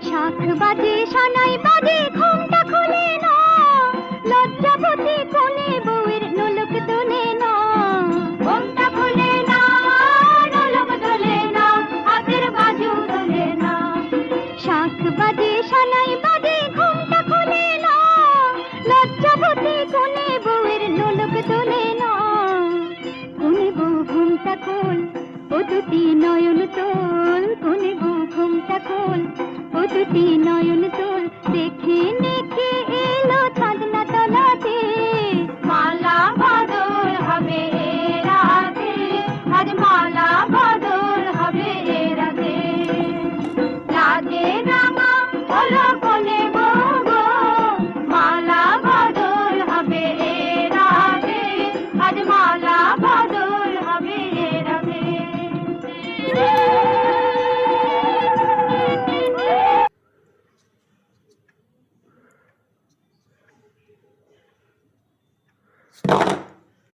শাখ বাজে সানাই বাজে ঘুমটা খুলে না, লজ্জাবতী কোণে বউয়ের নোলক তোলে না। ঘুমটা খুলে না, নোলক তোলে না, হাতের বাজু তোলে না। শাখ বাজে সানাই বাজে ঘুমটা খুলে না, লজ্জাবতী কোণে বউয়ের নোলক তোলে না। কোণে বউ ঘুমটা খোল, ও দুটি নয়ন তোল, কোণে বউ ঘুমটা খোল, ও দুটি নয়ন তোল। দেখে নেখে এলো চাঁদনা তলাতে, মালা বদল হবে এ রাতে, আজ মালা বদল হবে এ রাতে। রাতে রাঙা হলো কোণে বউ গো, মালা বদল হবে এ রাতে, আজ মালা বদল হবে এ রাতে। Stop.